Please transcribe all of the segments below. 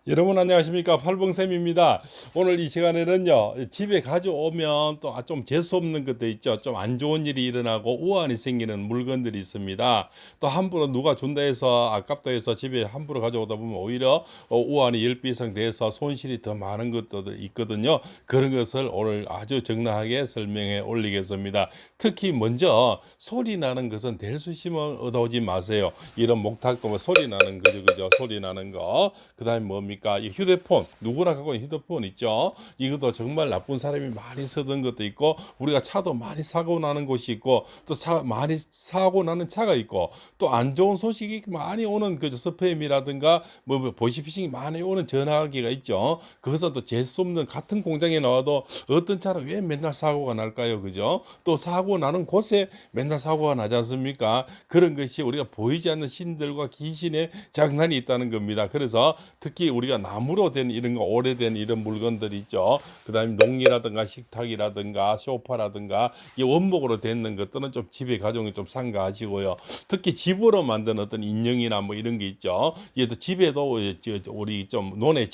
여러분 안녕하십니까, 팔봉쌤입니다. 오늘 이 시간에는요, 집에 가져오면 또 좀 재수 없는 것도 있죠. 좀 안 좋은 일이 일어나고 우환이 생기는 물건들이 있습니다. 또 함부로 누가 준다 해서 아깝다 해서 집에 함부로 가져오다 보면 오히려 우환이 10배 이상 돼서 손실이 더 많은 것도 있거든요. 그런 것을 오늘 아주 적나하게 설명해 올리겠습니다. 특히 먼저 소리 나는 것은 델수심을 얻어오지 마세요. 이런 목탁도 뭐 소리 나는 거죠, 그죠? 소리 나는 거. 그다음에 뭡니까? 이 휴대폰, 누구나 갖고 있는 휴대폰 있죠. 이것도 정말 나쁜 사람이 많이 쓰던 것도 있고, 우리가 차도 많이 사고 나는 곳이 있고, 또 많이 사고 나는 차가 있고, 또 안 좋은 소식이 많이 오는 그 스팸이라든가 뭐 보이스피싱이 많이 오는 전화기가 있죠. 그것은 또 재수 없는, 같은 공장에 나와도 어떤 차는 왜 맨날 사고가 날까요, 그죠? 또 사고 나는 곳에 맨날 사고가 나지 않습니까? 그런 것이 우리가 보이지 않는 신들과 귀신의 장난이 있다는 겁니다. 그래서 특히 우리가 나무로 된 이런 거, 오래된 이런 물건들 있죠. 그다음에 농기라든가 식탁이라든가 소파라든가 이 원목으로 되는 것들은 좀 집에 가정에 좀 삼가하시고요. 특히 집으로 만든 어떤 인형이나 뭐 이런 게 있죠. 얘도 집에도 우리 좀 논의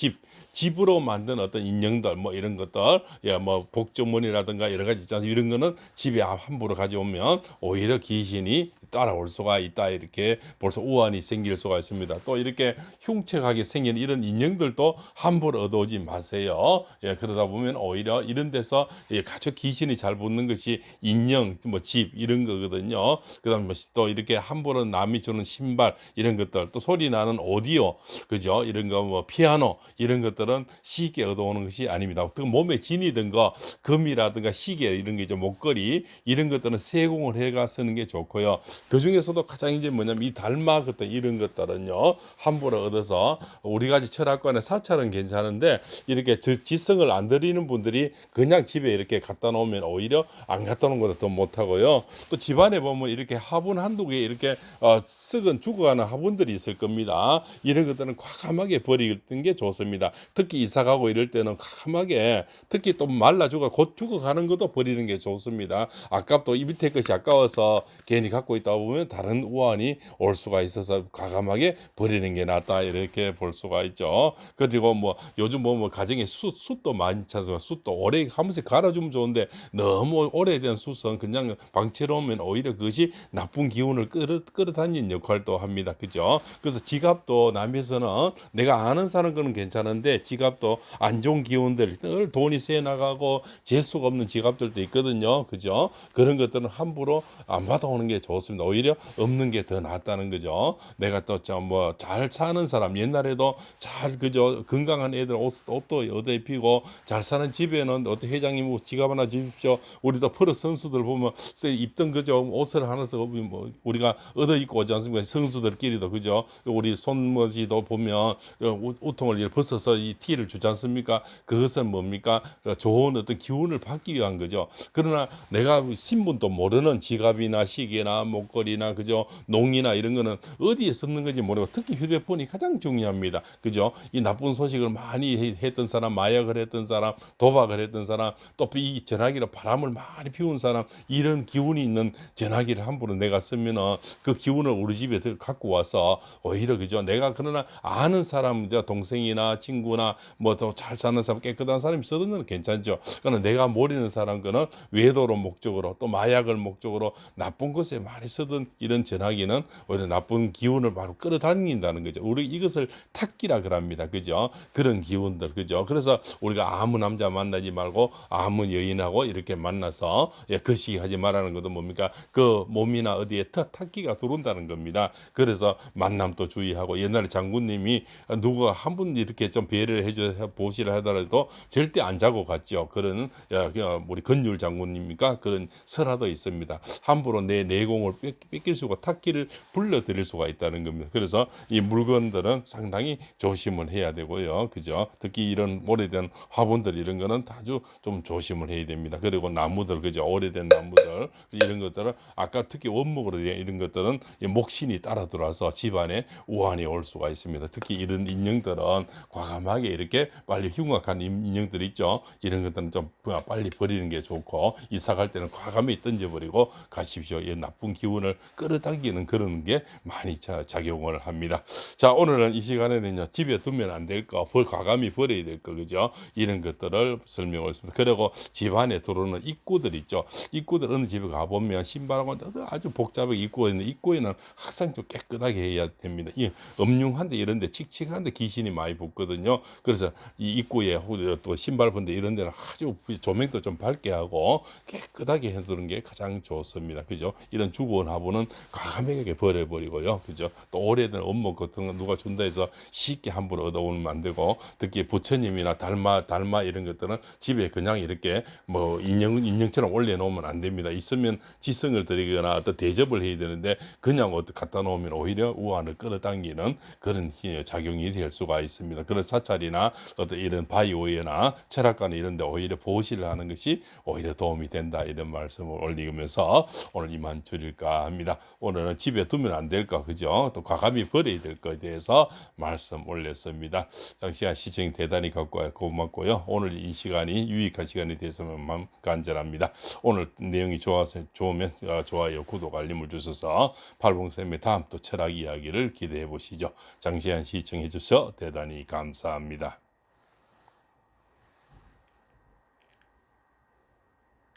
집으로 만든 어떤 인형들 뭐 이런 것들, 뭐 복주머니라든가 여러 가지 있잖아요. 이런 거는 집에 함부로 가져오면 오히려 귀신이 따라올 수가 있다, 이렇게 벌써 우환이 생길 수가 있습니다. 또 이렇게 흉측하게 생긴 이런 인형들도 함부로 얻어오지 마세요. 그러다 보면 오히려 이런 데서 가족 귀신이 잘 붙는 것이 인형, 뭐 집 이런 거거든요. 그다음 뭐또 이렇게 함부로 남이 주는 신발 이런 것들, 또 소리 나는 오디오, 그죠? 이런 거 뭐 피아노 이런 것들은 쉽게 얻어오는 것이 아닙니다. 또 몸에 지니던 거, 금이라든가 시계 이런 게 좀 목걸이 이런 것들은 세공을 해가 쓰는 게 좋고요. 그 중에서도 가장 이제 뭐냐면 이 달마 같은 이런 것들은요, 함부로 얻어서 우리 가지 철학관의 사찰은 괜찮은데 이렇게 지성을 안 들이는 분들이 그냥 집에 이렇게 갖다 놓으면 오히려 안 갖다 놓은 것도 더 못하고요. 또 집안에 보면 이렇게 화분 한두 개 이렇게 썩은 죽어가는 화분들이 있을 겁니다. 이런 것들은 과감하게 버리는 게 좋습니다. 특히 이사 가고 이럴 때는 과감하게, 특히 또 말라 죽어 곧 죽어가는 것도 버리는 게 좋습니다. 아깝도 이 밑에 것이 아까워서 괜히 갖고 있다 보면 다른 우환이 올 수가 있어서 과감하게 버리는 게 낫다, 이렇게 볼 수가 있죠. 그리고 뭐 요즘 뭐 가정에 숯도 많지 않습니까? 숯도 오래 한 번씩 갈아주면 좋은데 너무 오래된 숯은 그냥 방치해 놓으면 오히려 그것이 나쁜 기운을 끌어다니는 역할도 합니다. 그죠? 그래서 지갑도 남에서는 내가 아는 사람 거는 괜찮은데 지갑도 안 좋은 기운들, 늘 돈이 새 나가고 재수가 없는 지갑들도 있거든요. 그죠? 그런 것들은 함부로 안 받아오는 게 좋습니다. 오히려 없는 게 더 낫다는 거죠. 내가 또 뭐 잘 사는 사람, 옛날에도 잘 그저 건강한 애들 옷도 얻어 입히고 잘 사는 집에는 어떤 회장님 지갑 하나 주십시오. 우리도 프로 선수들 보면 입던 그저 옷을 하나서 뭐 우리가 얻어 입고 오지 않습니까? 선수들끼리도 그죠? 우리 손머지도 보면 우통을 벗어서 이 티를 주지 않습니까? 그것은 뭡니까? 좋은 어떤 기운을 받기 위한 거죠. 그러나 내가 신분도 모르는 지갑이나 시계나 목걸이나 그죠? 농이나 이런 거는 어디에 썼는 건지 모르고, 특히 휴대폰이 가장 중요합니다. 그죠? 이 나쁜 소식을 많이 했던 사람, 마약을 했던 사람, 도박을 했던 사람, 또 이 전화기로 바람을 많이 피운 사람, 이런 기운이 있는 전화기를 함부로 내가 쓰면은 그 기운을 우리 집에 갖고 와서 오히려 그죠? 내가 그러나 아는 사람, 동생이나 친구나 뭐 더 잘 사는 사람, 깨끗한 사람이 쓰는 건 괜찮죠. 그러나 내가 모르는 사람 거는 외도로 목적으로, 또 마약을 목적으로 나쁜 것에 많이 쓰던 이런 전화기는 오히려 나쁜 기운을 바로 끌어당긴다는 거죠. 우리 이것을 탁기라 그럽니다. 그죠? 그런 기운들, 그죠? 그래서 우리가 아무 남자 만나지 말고 아무 여인하고 이렇게 만나서 거시기하지 말라는 것도 뭡니까? 그 몸이나 어디에 탁기가 들어온다는 겁니다. 그래서 만남도 주의하고, 옛날에 장군님이 누가 한 분 이렇게 좀 배려를 해줘 보시라 하더라도 절대 안 자고 갔죠. 그런 우리 건율 장군님이니까 그런 설화도 있습니다. 함부로 내 내공을 뺏길 수가, 탁기를 불러들일 수가 있다는 겁니다. 그래서 이 물건들은 상당히 조심을 해야 되고요. 그죠? 특히 이런 오래된 화분들 이런 거는 아주 좀 조심을 해야 됩니다. 그리고 나무들, 그죠? 오래된 나무들 이런 것들은 아까 특히 원목으로 된 이런 것들은 목신이 따라 들어와서 집안에 우환이 올 수가 있습니다. 특히 이런 인형들은 과감하게 이렇게 빨리 흉악한 인형들 있죠. 이런 것들은 좀 빨리 버리는 게 좋고, 이사 갈 때는 과감히 던져버리고 가십시오. 이 나쁜 기운 기운을 끌어당기는 그런 게 많이 작용을 합니다. 자, 오늘은 이 시간에는요, 집에 두면 안 될 거, 과감히 버려야 될 거, 그죠? 이런 것들을 설명을 했습니다. 그리고 집 안에 들어오는 입구들 있죠. 입구들 어느 집에 가보면 신발하고 아주 복잡하게 입구가 있는데, 입구에는 항상 좀 깨끗하게 해야 됩니다. 이 음흉한데 이런데 칙칙한데 귀신이 많이 붙거든요. 그래서 이 입구에 또 신발 본데 이런 데는 아주 조명도 좀 밝게 하고 깨끗하게 해두는 게 가장 좋습니다. 그죠? 이런 주거원 화분은 과감하게 버려버리고요. 그죠? 또 오래된 원목 같은 거 누가 준다 해서 쉽게 함부로 얻어오면 안 되고, 특히 부처님이나 달마 이런 것들은 집에 그냥 이렇게 뭐 인형처럼 올려놓으면 안 됩니다. 있으면 지성을 드리거나 어떤 대접을 해야 되는데 그냥 갖다 놓으면 오히려 우환을 끌어당기는 그런 작용이 될 수가 있습니다. 그런 사찰이나 어떤 이런 바이오에나 철학관 이런 데 오히려 보호를 하는 것이 오히려 도움이 된다, 이런 말씀을 올리면서 오늘 이만 줄일까 합니다. 오늘은 집에 두면 안 될 거, 그죠? 또 과감히 버려야 될 거에 대해서 말씀 올렸습니다. 장시간 시청 대단히 고맙고요. 오늘 이 시간이 유익한 시간이 되었으면 간절합니다. 오늘 내용이 좋으면 좋아요, 구독, 알림을 주셔서 팔봉쌤의 다음 또 철학 이야기를 기대해 보시죠. 장시간 시청해 주셔서 대단히 감사합니다.